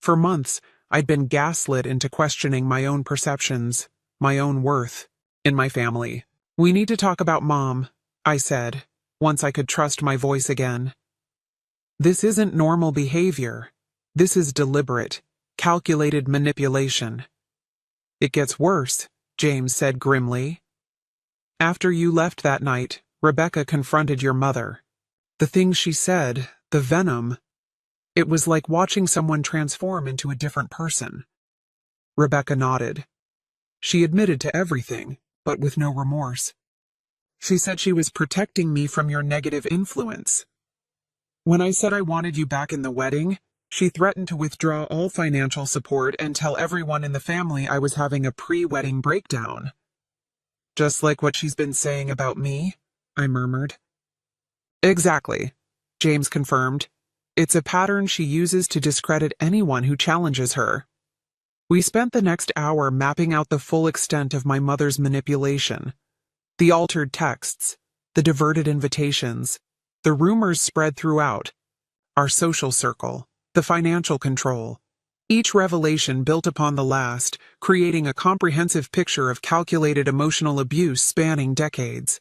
For months, I'd been gaslit into questioning my own perceptions, my own worth, in my family. We need to talk about Mom, I said, once I could trust my voice again. This isn't normal behavior. This is deliberate, calculated manipulation. It gets worse, James said grimly. After you left that night, Rebecca confronted your mother. The things she said, the venom, it was like watching someone transform into a different person. Rebecca nodded. She admitted to everything, but with no remorse. She said she was protecting me from your negative influence. When I said I wanted you back in the wedding, she threatened to withdraw all financial support and tell everyone in the family I was having a pre-wedding breakdown. Just like what she's been saying about me, I murmured. Exactly, James confirmed. It's a pattern she uses to discredit anyone who challenges her. We spent the next hour mapping out the full extent of my mother's manipulation. The altered texts, the diverted invitations, the rumors spread throughout, our social circle, the financial control. Each revelation built upon the last, creating a comprehensive picture of calculated emotional abuse spanning decades.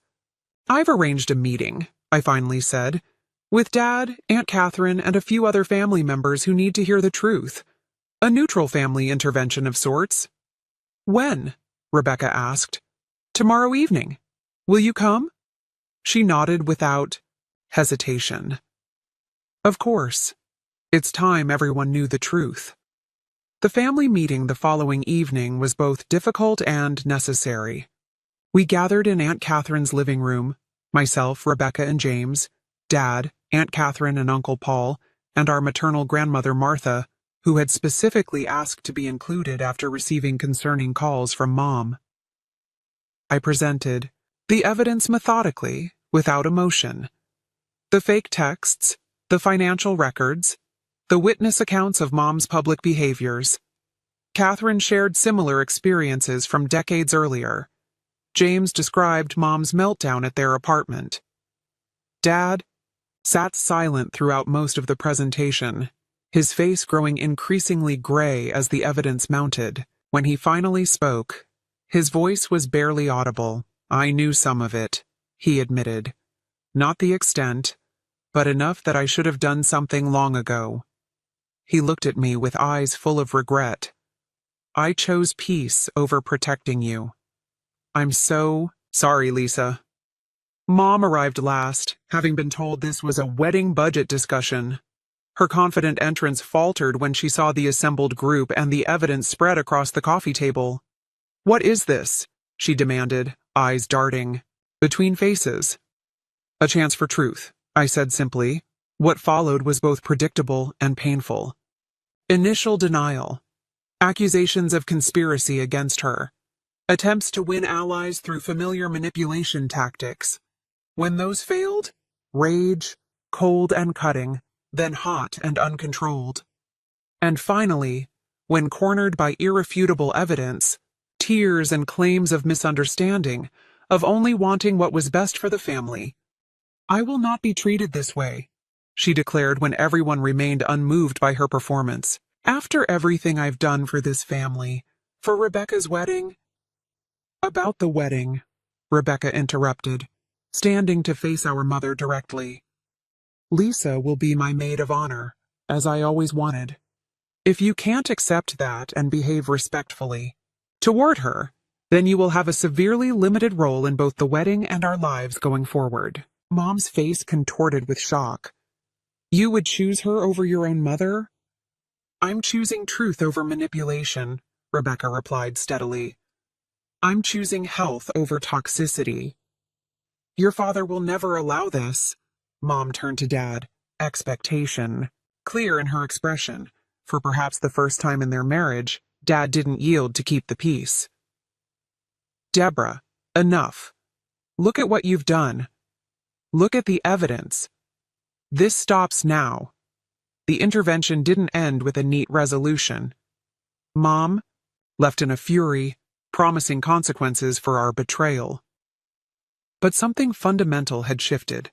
I've arranged a meeting, I finally said, with Dad, Aunt Catherine, and a few other family members who need to hear the truth. A neutral family intervention of sorts. When? Rebecca asked. Tomorrow evening. Will you come? She nodded without hesitation. Of course. It's time everyone knew the truth. The family meeting the following evening was both difficult and necessary. We gathered in Aunt Catherine's living room, myself, Rebecca, and James, Dad, Aunt Catherine, and Uncle Paul, and our maternal grandmother Martha, who had specifically asked to be included after receiving concerning calls from Mom. I presented the evidence methodically, without emotion. The fake texts, the financial records, the witness accounts of Mom's public behaviors. Catherine shared similar experiences from decades earlier. James described Mom's meltdown at their apartment. Dad sat silent throughout most of the presentation, his face growing increasingly gray as the evidence mounted. When he finally spoke, his voice was barely audible. "I knew some of it," he admitted. "Not the extent, but enough that I should have done something long ago." He looked at me with eyes full of regret. "I chose peace over protecting you." "I'm so sorry, Lisa." Mom arrived last, having been told this was a wedding budget discussion. Her confident entrance faltered when she saw the assembled group and the evidence spread across the coffee table. "What is this?" she demanded, eyes darting between faces. "A chance for truth," I said simply. What followed was both predictable and painful. Initial denial, accusations of conspiracy against her, attempts to win allies through familiar manipulation tactics. When those failed, rage, cold and cutting, then hot and uncontrolled. And finally, when cornered by irrefutable evidence, tears and claims of misunderstanding, of only wanting what was best for the family. "I will not be treated this way," she declared when everyone remained unmoved by her performance. "After everything I've done for this family, for Rebecca's wedding—" "About the wedding," Rebecca interrupted, standing to face our mother directly. "Lisa will be my maid of honor, as I always wanted. If you can't accept that and behave respectfully toward her, then you will have a severely limited role in both the wedding and our lives going forward." Mom's face contorted with shock. "You would choose her over your own mother?" "I'm choosing truth over manipulation," Rebecca replied steadily. "I'm choosing health over toxicity." "Your father will never allow this." Mom turned to Dad, expectation clear in her expression. For perhaps the first time in their marriage, Dad didn't yield to keep the peace. "Deborah, enough. Look at what you've done. Look at the evidence. This stops now." The intervention didn't end with a neat resolution. Mom, left in a fury, promising consequences for our betrayal. But something fundamental had shifted.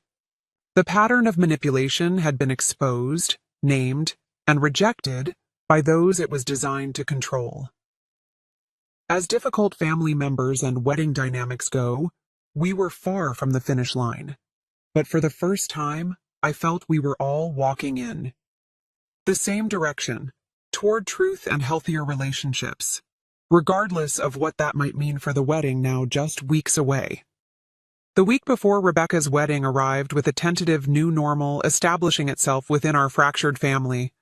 The pattern of manipulation had been exposed, named, and rejected by those it was designed to control. As difficult family members and wedding dynamics go, we were far from the finish line. But for the first time, I felt we were all walking in the same direction, toward truth and healthier relationships, regardless of what that might mean for the wedding now just weeks away. The week before Rebecca's wedding arrived with a tentative new normal establishing itself within our fractured family.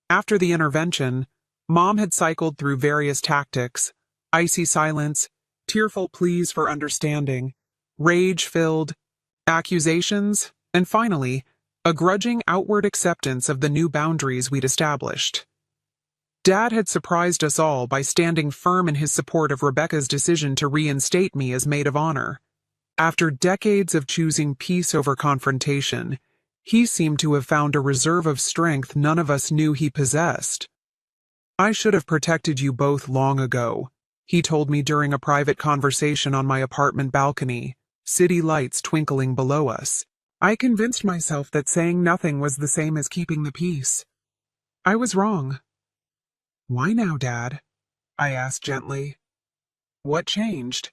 After the intervention, Mom had cycled through various tactics: icy silence, tearful pleas for understanding, rage-filled accusations, and finally, a grudging outward acceptance of the new boundaries we'd established. Dad had surprised us all by standing firm in his support of Rebecca's decision to reinstate me as maid of honor. After decades of choosing peace over confrontation, he seemed to have found a reserve of strength none of us knew he possessed. "I should have protected you both long ago," he told me during a private conversation on my apartment balcony, city lights twinkling below us. I convinced myself that saying nothing was the same as keeping the peace. I was wrong. "Why now, Dad?" I asked gently. "What changed?"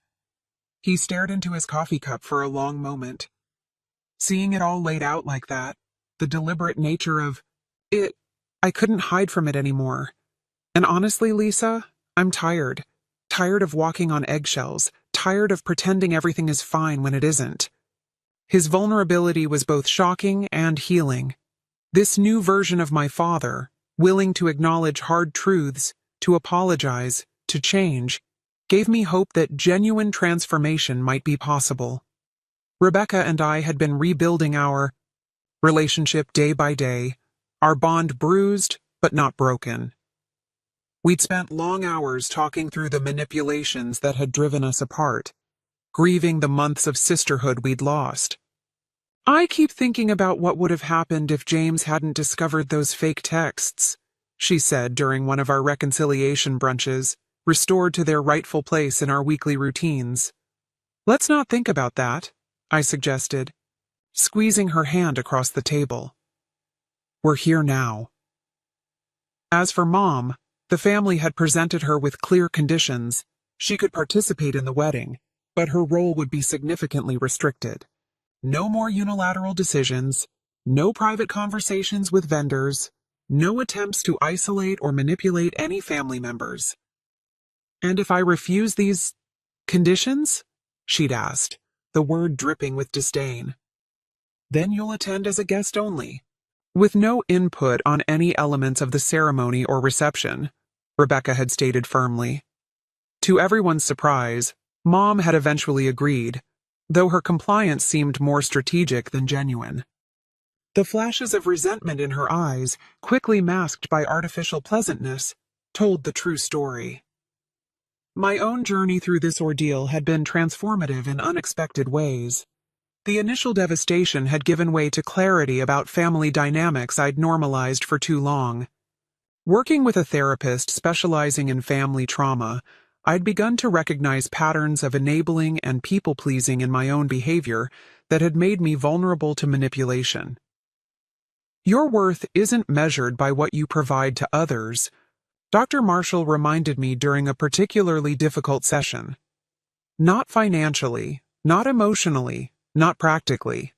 He stared into his coffee cup for a long moment. Seeing it all laid out like that, the deliberate nature of it, I couldn't hide from it anymore. And honestly, Lisa, I'm tired. Tired of walking on eggshells, tired of pretending everything is fine when it isn't. His vulnerability was both shocking and healing. This new version of my father, willing to acknowledge hard truths, to apologize, to change, gave me hope that genuine transformation might be possible. Rebecca and I had been rebuilding our relationship day by day, our bond bruised but not broken. We'd spent long hours talking through the manipulations that had driven us apart, grieving the months of sisterhood we'd lost. "I keep thinking about what would have happened if James hadn't discovered those fake texts," she said during one of our reconciliation brunches, restored to their rightful place in our weekly routines. Let's not think about that, I suggested, squeezing her hand across the table. We're here now. As for Mom, the family had presented her with clear conditions. She could participate in the wedding, but her role would be significantly restricted. No more unilateral decisions, no private conversations with vendors, no attempts to isolate or manipulate any family members. And if I refuse these conditions? She'd asked, the word dripping with disdain. Then you'll attend as a guest only, with no input on any elements of the ceremony or reception, Rebecca had stated firmly. To everyone's surprise, Mom had eventually agreed, though her compliance seemed more strategic than genuine. The flashes of resentment in her eyes, quickly masked by artificial pleasantness, told the true story. My own journey through this ordeal had been transformative in unexpected ways. The initial devastation had given way to clarity about family dynamics I'd normalized for too long. Working with a therapist specializing in family trauma, I'd begun to recognize patterns of enabling and people-pleasing in my own behavior that had made me vulnerable to manipulation. Your worth isn't measured by what you provide to others, Dr. Marshall reminded me during a particularly difficult session. Not financially, not emotionally, not practically.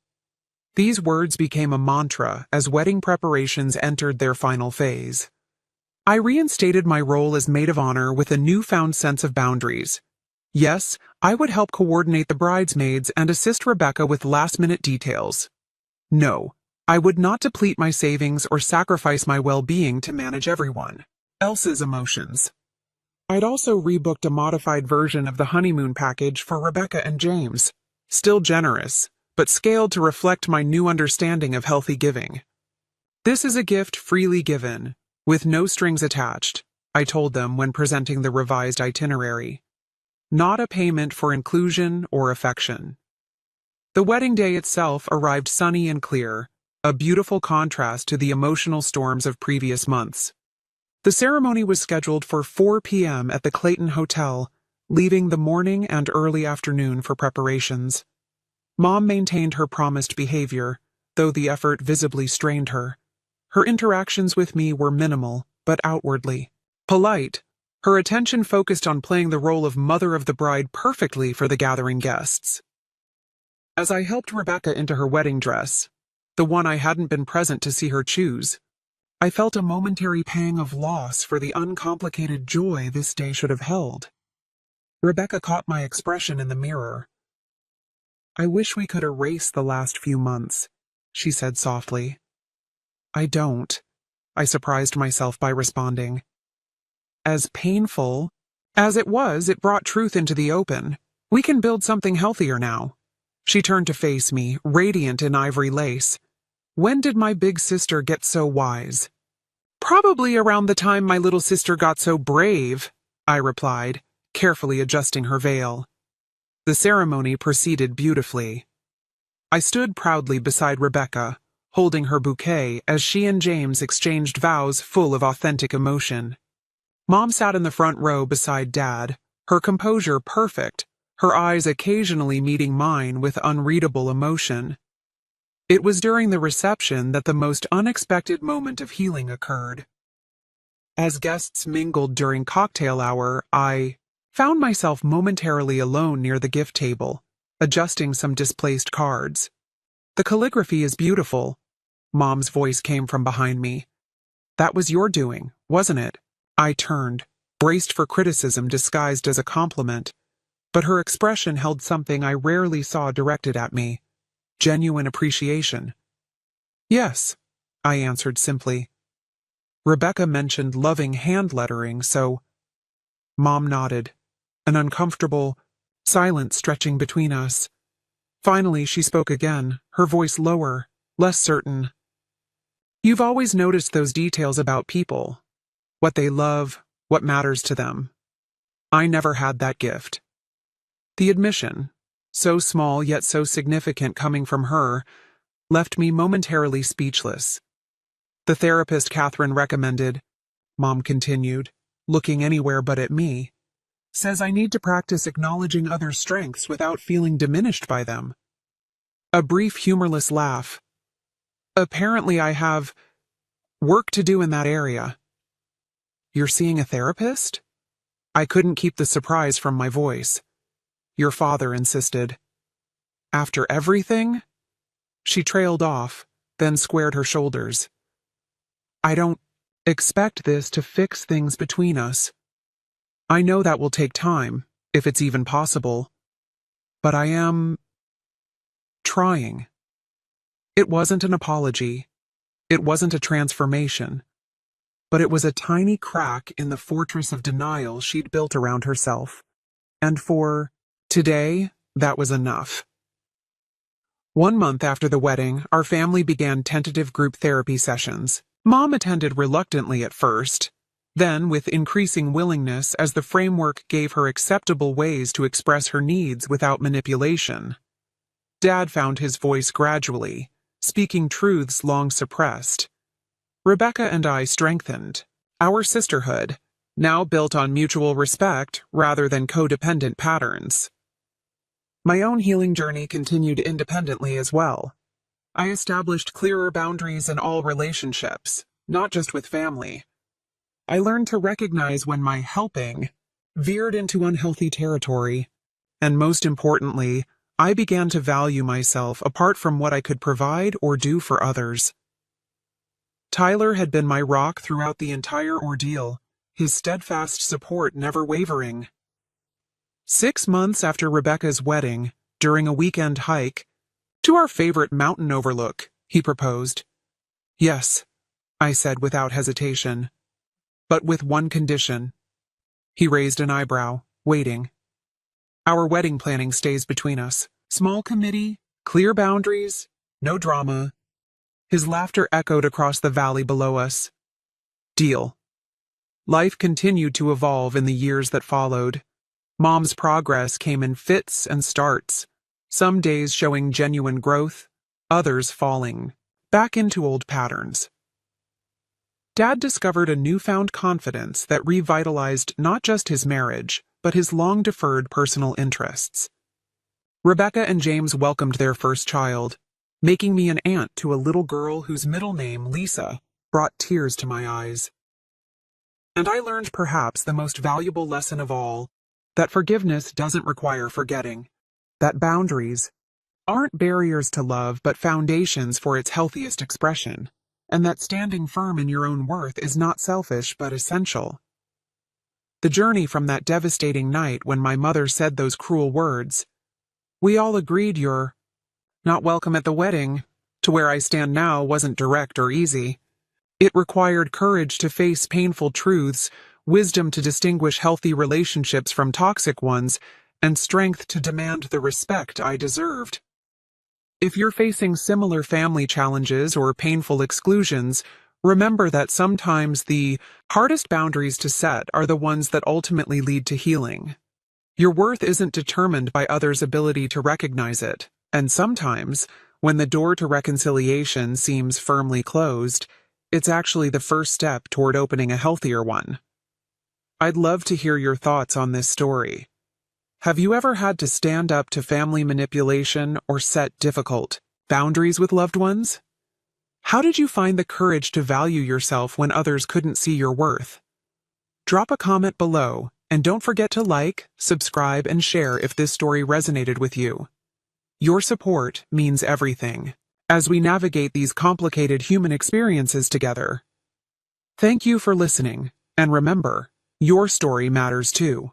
These words became a mantra as wedding preparations entered their final phase. I reinstated my role as maid of honor with a newfound sense of boundaries. Yes, I would help coordinate the bridesmaids and assist Rebecca with last-minute details. No, I would not deplete my savings or sacrifice my well-being to manage everyone else's emotions. I'd also rebooked a modified version of the honeymoon package for Rebecca and James, still generous, but scaled to reflect my new understanding of healthy giving. This is a gift freely given, with no strings attached, I told them when presenting the revised itinerary. Not a payment for inclusion or affection. The wedding day itself arrived sunny and clear, a beautiful contrast to the emotional storms of previous months. The ceremony was scheduled for 4 p.m. at the Clayton Hotel, leaving the morning and early afternoon for preparations. Mom maintained her promised behavior, though the effort visibly strained her. Her interactions with me were minimal, but outwardly polite. Her attention focused on playing the role of mother of the bride perfectly for the gathering guests. As I helped Rebecca into her wedding dress, the one I hadn't been present to see her choose, I felt a momentary pang of loss for the uncomplicated joy this day should have held. Rebecca caught my expression in the mirror. I wish we could erase the last few months, she said softly. I don't, I surprised myself by responding. As painful as it was, it brought truth into the open. We can build something healthier now. She turned to face me, radiant in ivory lace. When did my big sister get so wise? Probably around the time my little sister got so brave, I replied, carefully adjusting her veil. The ceremony proceeded beautifully. I stood proudly beside Rebecca, holding her bouquet as she and James exchanged vows full of authentic emotion. Mom sat in the front row beside Dad, her composure perfect, her eyes occasionally meeting mine with unreadable emotion. It was during the reception that the most unexpected moment of healing occurred. As guests mingled during cocktail hour, I found myself momentarily alone near the gift table, adjusting some displaced cards. The calligraphy is beautiful. Mom's voice came from behind me. That was your doing, wasn't it? I turned, braced for criticism disguised as a compliment, but her expression held something I rarely saw directed at me. Genuine appreciation. Yes, I answered simply. Rebecca mentioned loving hand lettering, so... Mom nodded, an uncomfortable silence stretching between us. Finally, she spoke again, her voice lower, less certain. You've always noticed those details about people. What they love, what matters to them. I never had that gift. The admission, so small yet so significant coming from her, left me momentarily speechless. The therapist Catherine recommended, Mom continued, looking anywhere but at me, says I need to practice acknowledging others' strengths without feeling diminished by them. A brief humorless laugh. Apparently I have work to do in that area. You're seeing a therapist? I couldn't keep the surprise from my voice. Your father insisted. After everything? She trailed off, then squared her shoulders. I don't expect this to fix things between us. I know that will take time, if it's even possible. But I am trying. It wasn't an apology. It wasn't a transformation. But it was a tiny crack in the fortress of denial she'd built around herself. And for today, that was enough. 1 month after the wedding, our family began tentative group therapy sessions. Mom attended reluctantly at first, then with increasing willingness as the framework gave her acceptable ways to express her needs without manipulation. Dad found his voice gradually, speaking truths long suppressed. Rebecca and I strengthened. Our sisterhood, now built on mutual respect rather than codependent patterns. My own healing journey continued independently as well. I established clearer boundaries in all relationships, not just with family. I learned to recognize when my helping veered into unhealthy territory, and most importantly, I began to value myself apart from what I could provide or do for others. Tyler had been my rock throughout the entire ordeal, his steadfast support never wavering. 6 months after Rebecca's wedding, during a weekend hike, to our favorite mountain overlook, he proposed. Yes, I said without hesitation. But with one condition. He raised an eyebrow, waiting. Our wedding planning stays between us. Small committee, clear boundaries, no drama. His laughter echoed across the valley below us. Deal. Life continued to evolve in the years that followed. Mom's progress came in fits and starts, some days showing genuine growth, others falling back into old patterns. Dad discovered a newfound confidence that revitalized not just his marriage, but his long-deferred personal interests. Rebecca and James welcomed their first child, making me an aunt to a little girl whose middle name, Lisa, brought tears to my eyes. And I learned perhaps the most valuable lesson of all, that forgiveness doesn't require forgetting, that boundaries aren't barriers to love but foundations for its healthiest expression, and that standing firm in your own worth is not selfish but essential. The journey from that devastating night when my mother said those cruel words, "We all agreed you're not welcome at the wedding," to where I stand now wasn't direct or easy. It required courage to face painful truths, wisdom to distinguish healthy relationships from toxic ones, and strength to demand the respect I deserved. If you're facing similar family challenges or painful exclusions, remember that sometimes the hardest boundaries to set are the ones that ultimately lead to healing. Your worth isn't determined by others' ability to recognize it, and sometimes, when the door to reconciliation seems firmly closed, it's actually the first step toward opening a healthier one. I'd love to hear your thoughts on this story. Have you ever had to stand up to family manipulation or set difficult boundaries with loved ones? How did you find the courage to value yourself when others couldn't see your worth? Drop a comment below, and don't forget to like, subscribe, and share if this story resonated with you. Your support means everything as we navigate these complicated human experiences together. Thank you for listening, and remember, your story matters too.